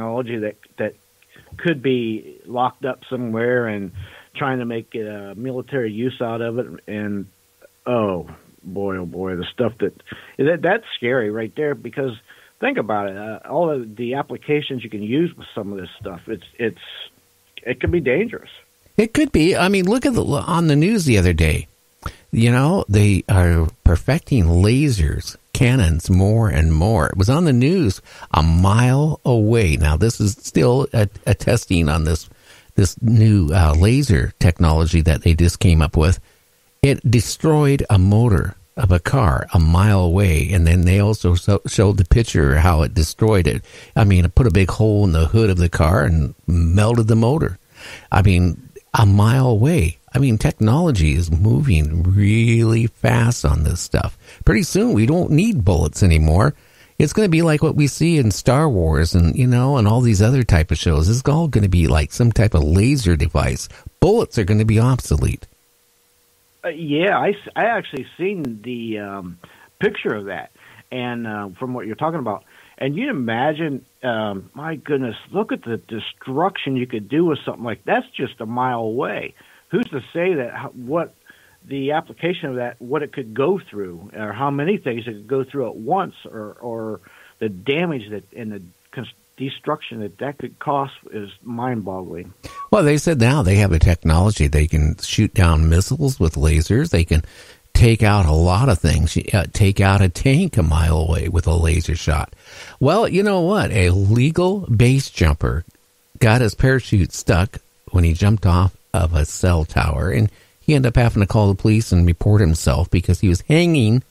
technology that could be locked up somewhere and trying to make military use out of it. And oh boy, the stuff that's scary right there. Because think about it, all of the applications you can use with some of this stuff, it can be dangerous. It could be. I mean, look at on the news the other day. They are perfecting lasers, cannons, more and more. It was on the news a mile away. Now, this is still a testing on this new laser technology that they just came up with. It destroyed a motor of a car a mile away, and then they also showed the picture how it destroyed it. I mean, it put a big hole in the hood of the car and melted the motor. I mean, a mile away. I mean, technology is moving really fast on this stuff. Pretty soon, we don't need bullets anymore. It's going to be like what we see in Star Wars and, and all these other type of shows. It's all going to be like some type of laser device. Bullets are going to be obsolete. Yeah, I actually seen the picture of that, and from what you're talking about. And you imagine, my goodness, look at the destruction you could do with something like that's just a mile away. Who's to say that what the application of that, what it could go through, or how many things it could go through at once, or the damage that and the destruction that could cost is mind-boggling. Well, they said now they have a technology. They can shoot down missiles with lasers. They can take out a lot of things. Take out a tank a mile away with a laser shot. Well, you know what? A legal base jumper got his parachute stuck when he jumped off of a cell tower, and he ended up having to call the police and report himself because he was hanging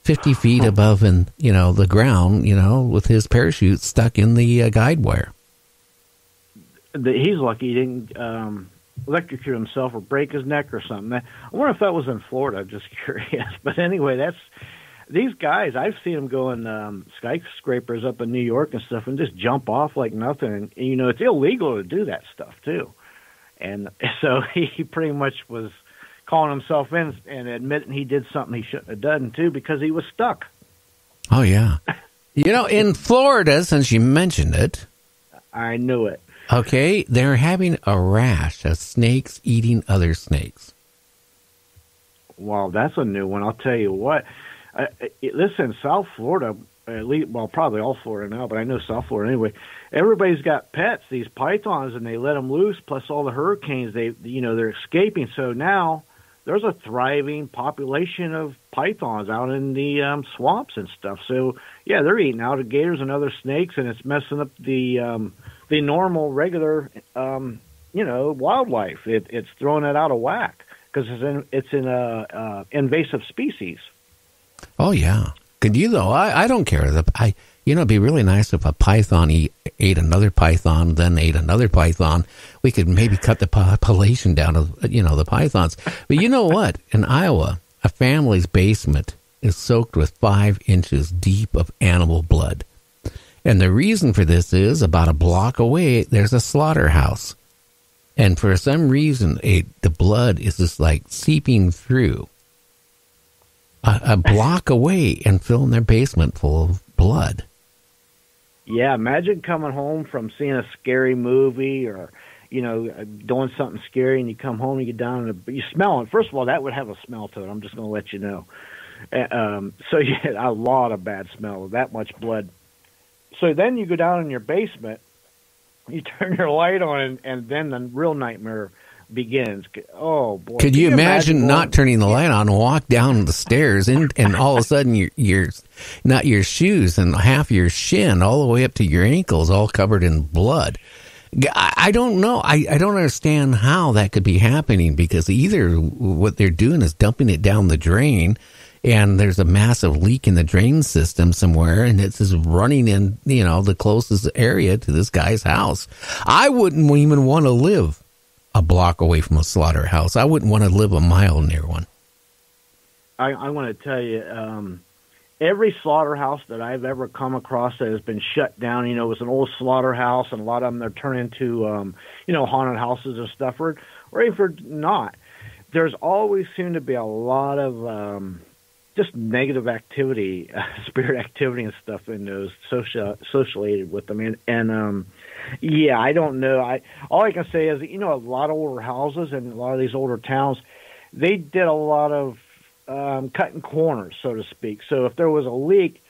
50 feet above the ground, with his parachute stuck in the guide wire. He's lucky he didn't electrocute himself or break his neck or something. I wonder if that was in Florida. I'm just curious. But anyway, these guys. I've seen them going skyscrapers up in New York and stuff and just jump off like nothing. And it's illegal to do that stuff too. And so he pretty much was calling himself in and admitting he did something he shouldn't have done too because he was stuck. Oh yeah, in Florida, since you mentioned it, I knew it. Okay, they're having a rash of snakes eating other snakes. Well, that's a new one. I'll tell you what. Listen, South Florida, at least, well, probably all Florida now, but I know South Florida anyway. Everybody's got pets, these pythons, and they let them loose. Plus, all the hurricanes, they're escaping. So now there's a thriving population of pythons out in the swamps and stuff. So yeah, they're eating alligators and other snakes, and it's messing up the normal, regular, wildlife. It's throwing it out of whack because it's an invasive species. Oh yeah, could you though? I don't care. It'd be really nice if a python ate another python, then ate another python. We could maybe cut the population down of the pythons. But you know what? In Iowa, a family's basement is soaked with 5 inches deep of animal blood. And the reason for this is about a block away, there's a slaughterhouse. And for some reason, the blood is just like seeping through a block away and filling their basement full of blood. Yeah, imagine coming home from seeing a scary movie or, doing something scary, and you come home and you get down and you smell it. First of all, that would have a smell to it. I'm just going to let you know. So you had a lot of bad smell, that much blood. So then you go down in your basement, you turn your light on, and then the real nightmare begins. Oh boy! Could you imagine not turning the light on and walk down the stairs, and all of a sudden your not your shoes and half your shin all the way up to your ankles all covered in blood? I don't know. I don't understand how that could be happening, because either what they're doing is dumping it down the drain, and there's a massive leak in the drain system somewhere, and it's just running in, the closest area to this guy's house. I wouldn't even want to live a block away from a slaughterhouse. I wouldn't want to live a mile near one. I want to tell you, every slaughterhouse that I've ever come across that has been shut down, it was an old slaughterhouse, and a lot of them, they're turned into, haunted houses and stuff, or even for not. There's always seemed to be a lot of just negative activity, spirit activity and stuff in those associated with them. And yeah, I don't know. All I can say is, a lot of older houses and a lot of these older towns, they did a lot of cutting corners, so to speak. So if there was a leak,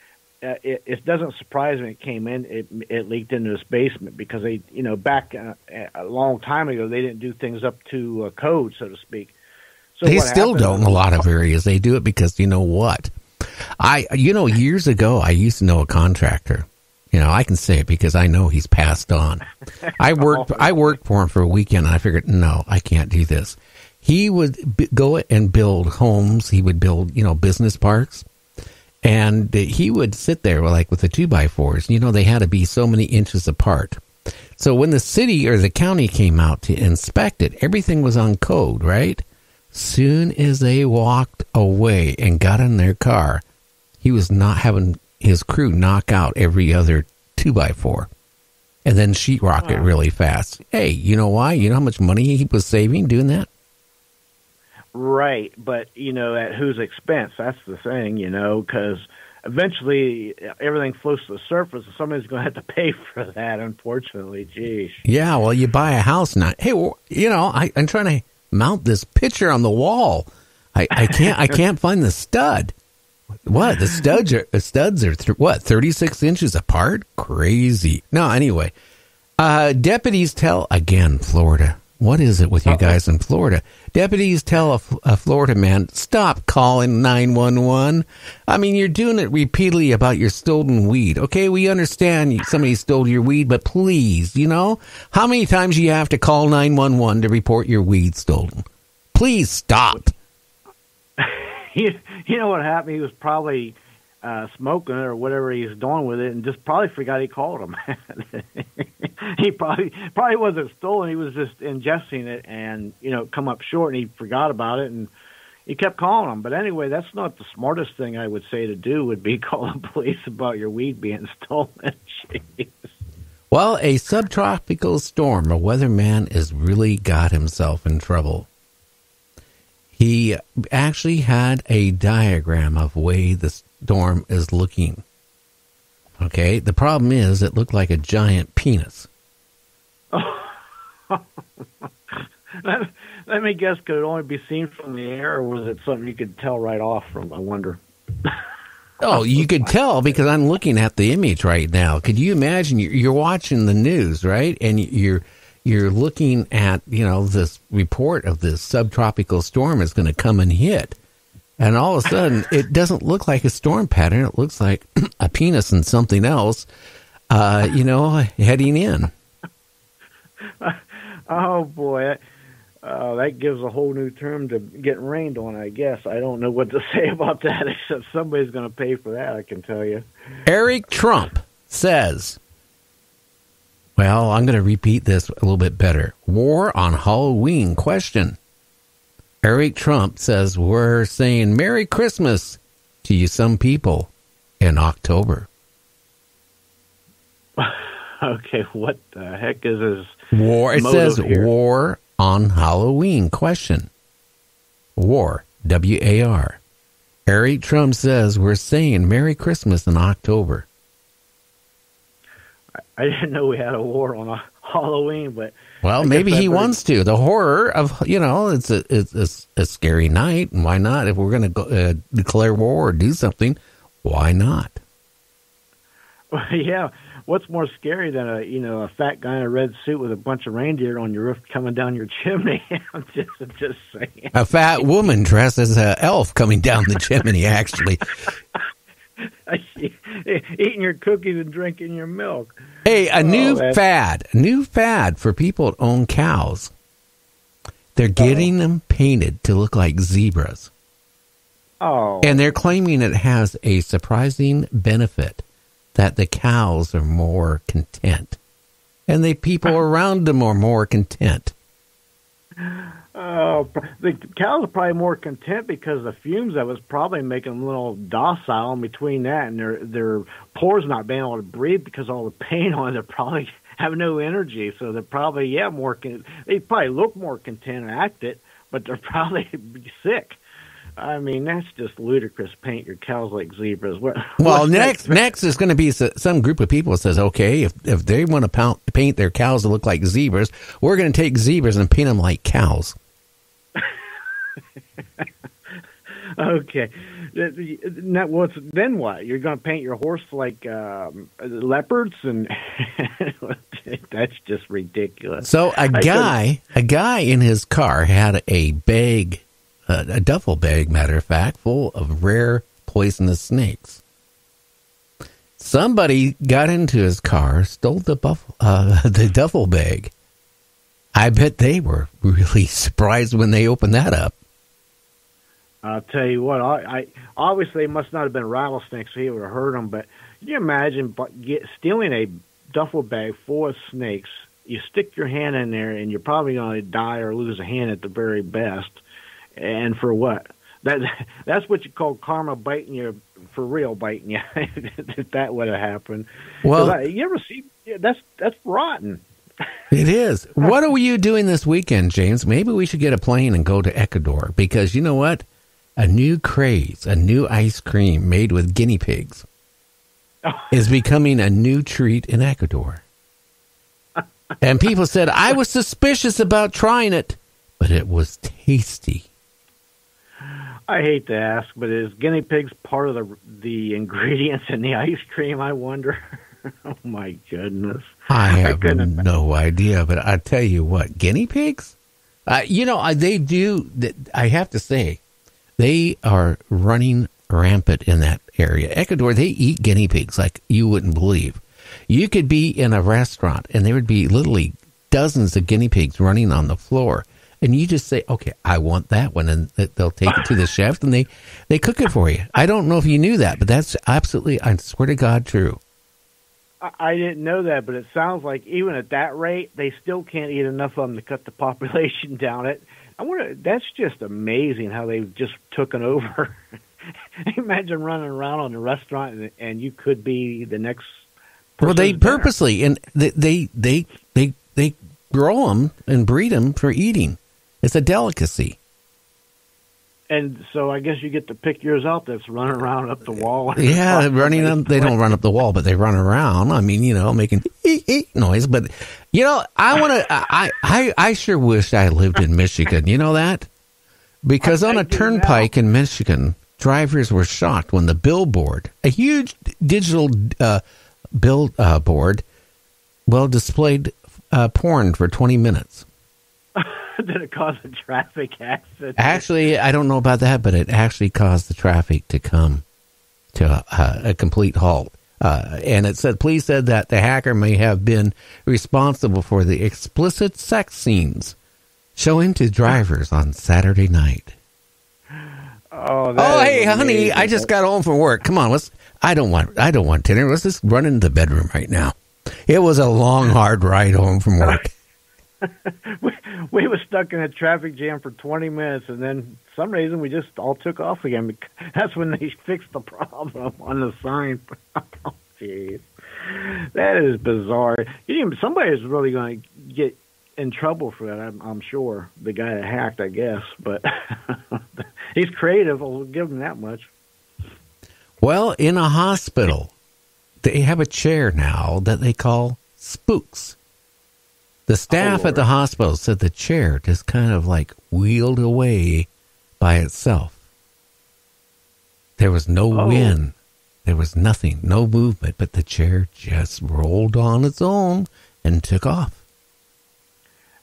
it doesn't surprise me it came in. It leaked into this basement because they, back a long time ago, they didn't do things up to code, so to speak. So they still don't in a lot of areas. They do it because, you know what? Years ago, I used to know a contractor. I can say it because I know he's passed on. I worked for him for a weekend, and I figured, no, I can't do this. He would go and build homes. He would build, business parks. And he would sit there with the 2x4s. They had to be so many inches apart. So when the city or the county came out to inspect it, everything was on code, right? Soon as they walked away and got in their car, he was not having his crew knock out every other 2x4 and then sheetrock it really fast. Hey, you know why? You know how much money he was saving doing that? Right, but, at whose expense? That's the thing, because eventually everything floats to the surface and somebody's going to have to pay for that, unfortunately. Geez. Yeah, well, you buy a house now. Hey, I'm trying to mount this picture on the wall. I can't find the stud. What? The studs are 36 inches apart? Crazy. No, anyway. Deputies tell, again, Florida. What is it with you guys in Florida? Deputies tell a Florida man, stop calling 911. I mean, you're doing it repeatedly about your stolen weed. Okay, we understand somebody stole your weed, but please, how many times do you have to call 911 to report your weed stolen? Please stop. You know what happened? He was probably smoking it or whatever he was doing with it, and just probably forgot he called him. He probably wasn't stolen. He was just ingesting it, and come up short, and he forgot about it, and he kept calling him. But anyway, that's not the smartest thing I would say to do. Would be call the police about your weed being stolen. Jeez. Well, a subtropical storm. A weatherman has really got himself in trouble. He actually had a diagram of the way the storm is looking. Okay, the problem is it looked like a giant penis. Let me guess, could it only be seen from the air, or was it something you could tell right off from, I wonder? Oh, you could tell because I'm looking at the image right now. Could you imagine you're watching the news, right? And you're looking at, this report of this subtropical storm is going to come and hit. And all of a sudden, it doesn't look like a storm pattern. It looks like a penis and something else, heading in. Oh, boy. That gives a whole new term to getting rained on, I guess. I don't know what to say about that, except somebody's going to pay for that, I can tell you. Eric Trump says, well, I'm going to repeat this a little bit better. War on Halloween question. Eric Trump says we're saying Merry Christmas to you some people in October. Okay, what the heck is his war? It says here? War on Halloween question. War, W-A-R. Eric Trump says we're saying Merry Christmas in October. I didn't know we had a war on Halloween, but well, maybe he wants to. The horror of it's a scary night, and why not? If we're going to declare war or do something, why not? Well, yeah. What's more scary than a fat guy in a red suit with a bunch of reindeer on your roof coming down your chimney? I'm just saying. A fat woman dressed as an elf coming down the chimney, actually. Eating your cookies and drinking your milk. Hey, a new fad for people that own cows. They're getting them painted to look like zebras. Oh. And they're claiming it has a surprising benefit that the cows are more content. And the people around them are more content. The cows are probably more content because the fumes of it's probably making them a little docile in between that, and their pores not being able to breathe because all the paint on it. They probably have no energy, so they're probably they probably look more content and act it, but they're probably sick. I mean, that's just ludicrous. Paint your cows like zebras. Well, next is going to be some group of people that says, okay, if they want to paint their cows to look like zebras, we're going to take zebras and paint them like cows. Okay. Then what? You're going to paint your horse like leopards, and that's just ridiculous. So a guy in his car had a bag, a duffel bag, matter of fact, full of rare poisonous snakes. Somebody got into his car, stole the duffel bag. I bet they were really surprised when they opened that up. I'll tell you what, I obviously it must not have been rattlesnakes, so he would have heard them. But can you imagine stealing a duffel bag full of snakes? You stick your hand in there, and you're probably going to die or lose a hand at the very best. And for what? That's what you call karma biting you, for real biting you. If that would have happened. Well, you ever see? That's rotten. It is. What are you doing this weekend, James? Maybe we should get a plane and go to Ecuador, because you know what? A new craze, a new ice cream made with guinea pigs is becoming a new treat in Ecuador. And people said, I was suspicious about trying it, but it was tasty. I hate to ask, but is guinea pigs part of the ingredients in the ice cream, I wonder? Oh, my goodness. I have no idea, but I tell you what, guinea pigs? They do, I have to say, they are running rampant in that area. Ecuador, they eat guinea pigs like you wouldn't believe. You could be in a restaurant, and there would be literally dozens of guinea pigs running on the floor. And you just say, okay, I want that one. And they'll take it to the chef, and they cook it for you. I don't know if you knew that, but that's absolutely, I swear to God, true. I didn't know that, but it sounds like even at that rate, they still can't eat enough of them to cut the population down. That's just amazing how they've just taken over. Imagine running around on a restaurant and you could be the next person. Well, they purposely, and they grow them and breed them for eating. It's a delicacy. And so I guess you get to pick yours out that's running around up the wall. Yeah, running them. They don't run up the wall, but they run around. I mean, making noise. But, I sure wish I lived in Michigan. You know that? Because on a turnpike in Michigan, drivers were shocked when the billboard, a huge digital billboard, displayed porn for 20 minutes. Did it cause a traffic accident? Actually, I don't know about that, but it actually caused the traffic to come to a complete halt. And it said, police said that the hacker may have been responsible for the explicit sex scenes showing to drivers on Saturday night. Oh, hey, honey, I just got home from work. Come on, I don't want dinner. Let's just run into the bedroom right now. It was a long, hard ride home from work. We were stuck in a traffic jam for 20 minutes, and then for some reason we just all took off again. That's when they fixed the problem on the sign. Oh, jeez. That is bizarre. Somebody's really going to get in trouble for that, I'm sure. The guy that hacked, I guess. But he's creative. I'll give him that much. Well, in a hospital, they have a chair now that they call Spooks. The staff at the hospital said the chair just kind of like wheeled away by itself. There was no wind. There was nothing, no movement, but the chair just rolled on its own and took off.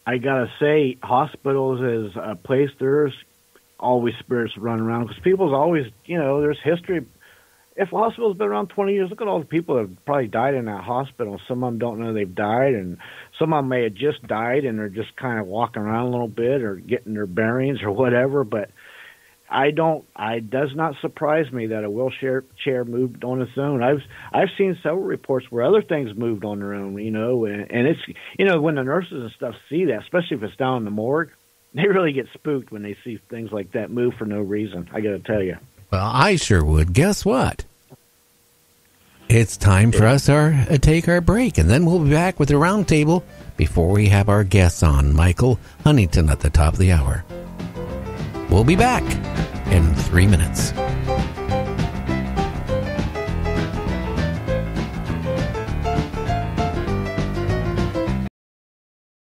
I got to say, hospitals is a place there's always spirits running around, because people's always, there's history. If a hospital's been around 20 years, look at all the people that have probably died in that hospital. Some of them don't know they've died, and some of them may have just died and they're just kind of walking around a little bit or getting their bearings or whatever. But it does not surprise me that a wheelchair chair moved on its own. I've seen several reports where other things moved on their own, and it's, when the nurses and stuff see that, especially if it's down in the morgue, they really get spooked when they see things like that move for no reason. I got to tell you. Well, I sure would. Guess what? It's time for us to take our break, and then we'll be back with the roundtable before we have our guests on, Michael-Huntington, at the top of the hour. We'll be back in 3 minutes.